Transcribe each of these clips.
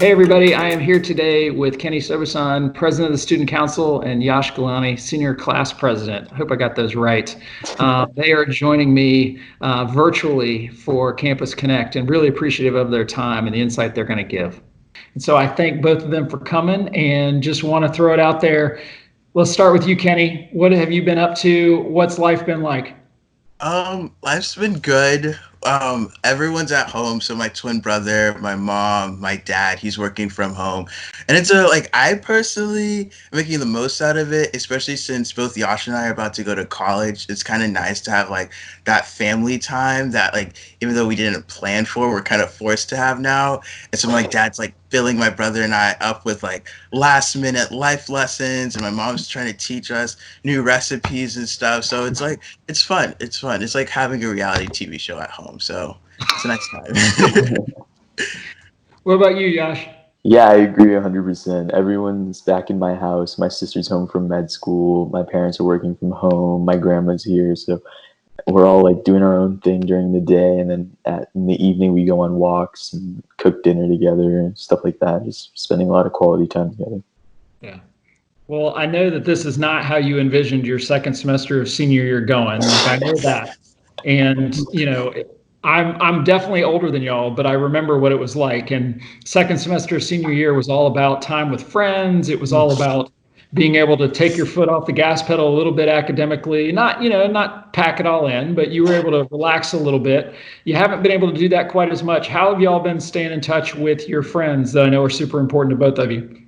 Hey everybody, I am here today with Kenny Sogbesan, President of the Student Council, and Yash Gulani, Senior Class President. I hope I got those right. They are joining me virtually for Campus Connect and really appreciative of their time and the insight they're going to give. And so I thank both of them for coming and just want to throw it out there. Let's start with you, Kenny. What have you been up to? What's life been like? Life's been good. Everyone's at home, so my twin brother, my mom, my dad, he's working from home. And I personally am making the most out of it, especially since both Yash and I are about to go to college. It's kind of nice to have that family time that even though we didn't plan for, we're kind of forced to have now. And so my dad's filling my brother and I up with last minute life lessons, and my mom's trying to teach us new recipes and stuff. So it's fun. It's fun. It's like having a reality TV show at home. So it's a nice time. What about you, Yash? Yeah, I agree 100%. Everyone's back in my house. My sister's home from med school. My parents are working from home. My grandma's here. So we're all doing our own thing during the day. And then in the evening, we go on walks and cook dinner together and stuff like that. Just spending a lot of quality time together. Yeah. Well, I know that this is not how you envisioned your second semester of senior year going. I know that. And, I'm definitely older than y'all, but I remember what it was like. And second semester of senior year was all about time with friends. It was all about being able to take your foot off the gas pedal a little bit academically, not pack it all in, but you were able to relax a little bit. You haven't been able to do that quite as much. How have y'all been staying in touch with your friends that I know are super important to both of you?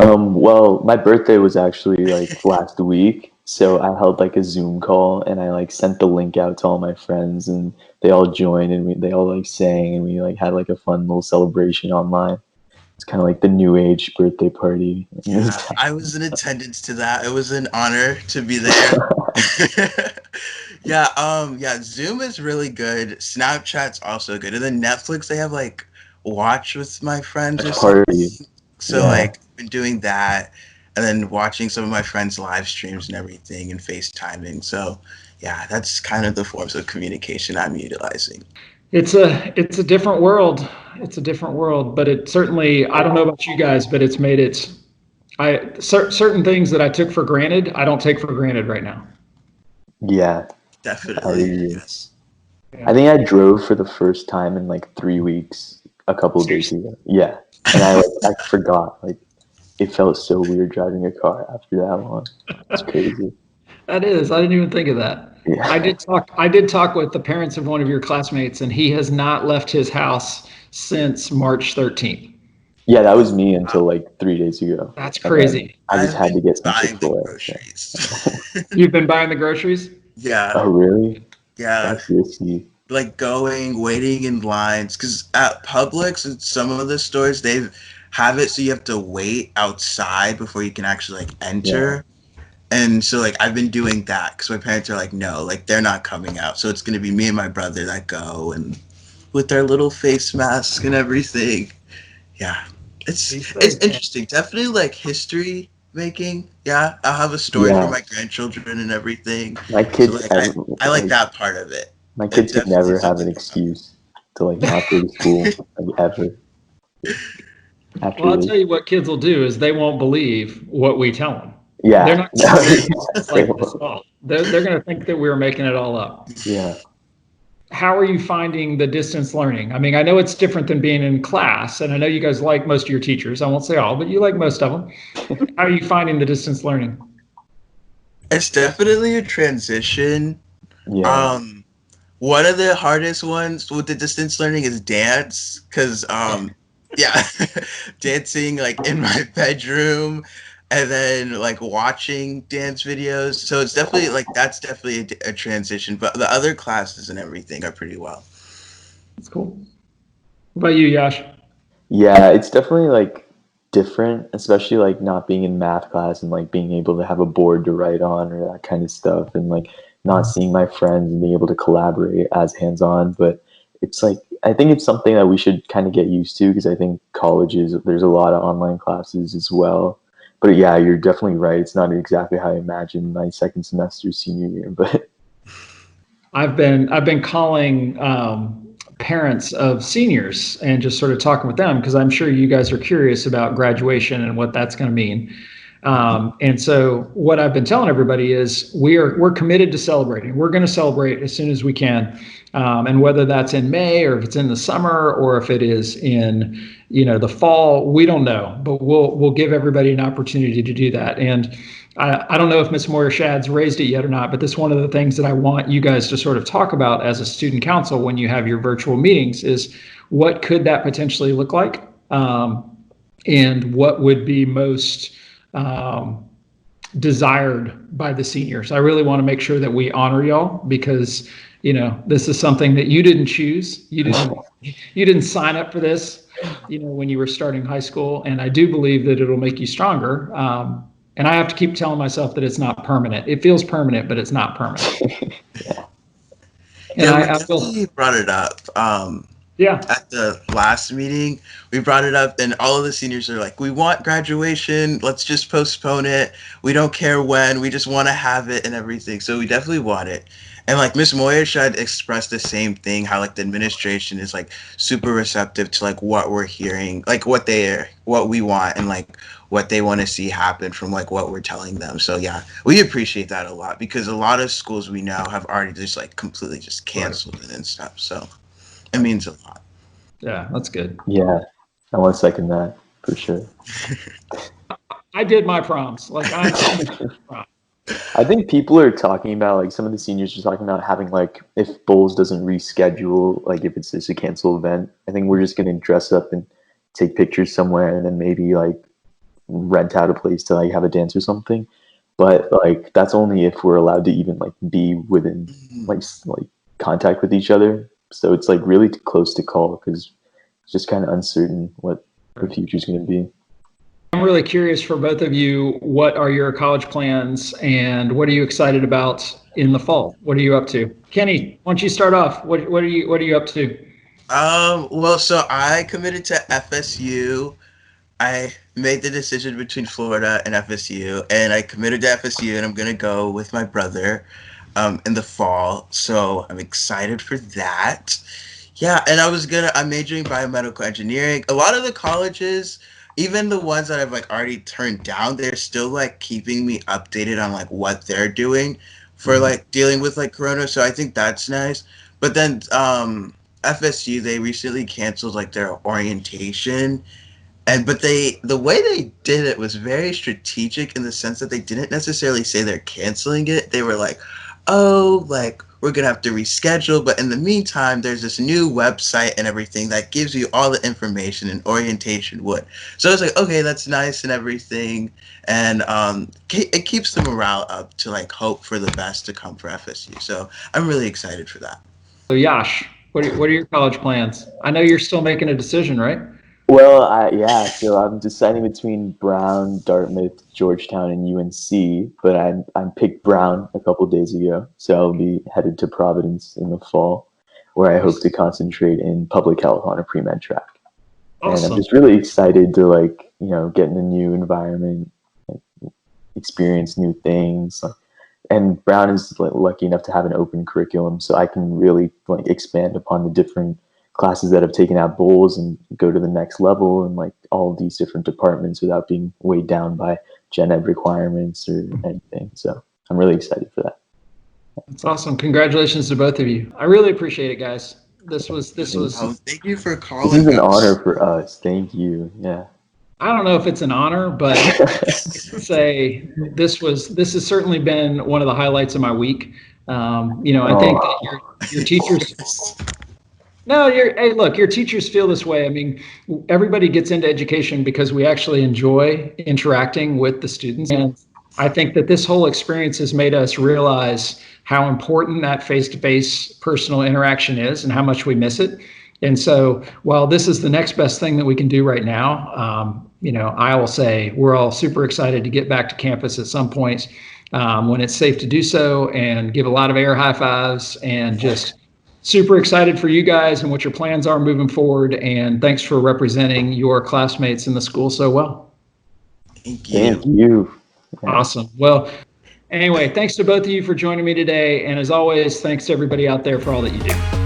Well, my birthday was actually last week, so I held a Zoom call and I sent the link out to all my friends and they all joined and they all sang and we had a fun little celebration online. It's kind of the new age birthday party. Yeah, I was in attendance to that. It was an honor to be there. Yeah, Zoom is really good. Snapchat's also good. And then Netflix, they have watch with my friends or something. So Yeah. been doing that and then watching some of my friends' live streams and everything and FaceTiming. So yeah, that's kind of the forms of communication I'm utilizing. It's a different world. It's a different world, but it certainly, I don't know about you guys, but it's made it, certain things that I took for granted, I don't take for granted right now. Yeah. Definitely. Yes. I think I drove for the first time in 3 weeks a couple of days ago. Yeah. And I forgot. It felt so weird driving a car after that long. It's crazy. That is. I didn't even think of that. Yeah. I did talk with the parents of one of your classmates, and he has not left his house since March 13th. Yeah, that was me until 3 days ago. That's crazy. I just had to get some buying the Chick-fil-A. groceries. You've been buying the groceries? Yeah. Oh, really? Yeah. That's risky. Waiting in lines, because at Publix and some of the stores, they have it so you have to wait outside before you can actually enter. Yeah. And so I've been doing that because my parents are no, they're not coming out. So it's going to be me and my brother that go, and with their little face mask and everything. Yeah. It's interesting. Definitely history making. Yeah. I'll have a story for my grandchildren and everything. My kids, so, I like that part of it. My kids could never have an excuse to not go to school ever. Well, I'll tell you what kids will do is they won't believe what we tell them. Yeah. They're not going to this at all. They're going to think that we're making it all up. Yeah. How are you finding the distance learning? I mean, I know it's different than being in class, and I know you guys like most of your teachers. I won't say all, but you like most of them. How are you finding the distance learning? It's definitely a transition. Yeah. One of the hardest ones with the distance learning is dance, because dancing in my bedroom and then watching dance videos. So it's definitely that's definitely a transition, but the other classes and everything are pretty well. That's cool. What about you, Yash? Yeah, it's definitely different, especially not being in math class and being able to have a board to write on or that kind of stuff, and not seeing my friends and being able to collaborate as hands-on. But it's I think it's something that we should kind of get used to, because I think colleges, there's a lot of online classes as well. But yeah, you're definitely right. It's not exactly how I imagined my second semester senior year, but I've been calling parents of seniors and just sort of talking with them, because I'm sure you guys are curious about graduation and what that's going to mean. And so what I've been telling everybody is we're committed to celebrating. We're going to celebrate as soon as we can. And whether that's in May or if it's in the summer or if it is in, the fall, we don't know, but we'll give everybody an opportunity to do that. And I don't know if Ms. Moyer-Shad's raised it yet or not, but this is one of the things that I want you guys to sort of talk about as a student council when you have your virtual meetings is what could that potentially look like? And what would be most desired by the seniors. I really want to make sure that we honor y'all because, this is something that you didn't choose. You didn't sign up for this, when you were starting high school. And I do believe that it'll make you stronger. And I have to keep telling myself that it's not permanent. It feels permanent, but it's not permanent. And I feel brought it up. At the last meeting, we brought it up, and all of the seniors are like, "We want graduation. Let's just postpone it. We don't care when. We just want to have it and everything." So we definitely want it. And like Ms. Moyer should express the same thing, how like the administration is like super receptive to like what we're hearing, like what we want and like what they want to see happen from like what we're telling them. So yeah, we appreciate that a lot because a lot of schools we know have already just like completely just canceled it and stuff. So it means a lot. Yeah, that's good. Yeah, I want to second that for sure. I did my proms. I think people are talking about, like, some of the seniors are talking about having, like, if Bowls doesn't reschedule, like, if it's just a canceled event, I think we're just going to dress up and take pictures somewhere and then maybe, like, rent out a place to, like, have a dance or something. But, like, that's only if we're allowed to even, like, be within, like contact with each other. So it's, like, really close to call because it's just kind of uncertain what the future's going to be. I'm really curious for both of you, what are your college plans and what are you excited about in the fall? What are you up to? Kenny, why don't you start off? What are you up to? Well, so I committed to FSU. I made the decision between Florida and FSU, and I committed to FSU, and I'm gonna go with my brother in the fall. So I'm excited for that. Yeah, and I'm majoring in biomedical engineering. A lot of the colleges, even the ones that I've like already turned down, they're still like keeping me updated on like what they're doing for like dealing with like Corona. So I think that's nice. But then FSU, they recently canceled like their orientation. But the way they did it was very strategic in the sense that they didn't necessarily say they're canceling it. They were like, oh, like we're going to have to reschedule. But in the meantime, there's this new website and everything that gives you all the information and orientation would. So it's like, okay, that's nice and everything. And it keeps the morale up to like hope for the best to come for FSU. So I'm really excited for that. So Yash, what are your college plans? I know you're still making a decision, right? Well, so I'm deciding between Brown, Dartmouth, Georgetown, and UNC, but I picked Brown a couple days ago, so I'll be headed to Providence in the fall, where I hope to concentrate in public health on a pre-med track. Awesome. And I'm just really excited to get in a new environment, experience new things, and Brown is lucky enough to have an open curriculum, so I can really expand upon the different classes that have taken out bowls and go to the next level and all of these different departments without being weighed down by gen ed requirements or anything. So I'm really excited for that. That's awesome. Congratulations to both of you. I really appreciate it, guys. This was. Oh, thank you for calling. This is an honor for us. Thank you. Yeah. I don't know if it's an honor, but say this has certainly been one of the highlights of my week. I think that your teachers. No, your teachers feel this way. I mean, everybody gets into education because we actually enjoy interacting with the students. And I think that this whole experience has made us realize how important that face-to-face personal interaction is and how much we miss it. And so while this is the next best thing that we can do right now, I will say we're all super excited to get back to campus at some point when it's safe to do so and give a lot of air high fives and just super excited for you guys and what your plans are moving forward. And thanks for representing your classmates in the school so well. Thank you. Thank you. Awesome. Well, anyway, thanks to both of you for joining me today. And as always, thanks to everybody out there for all that you do.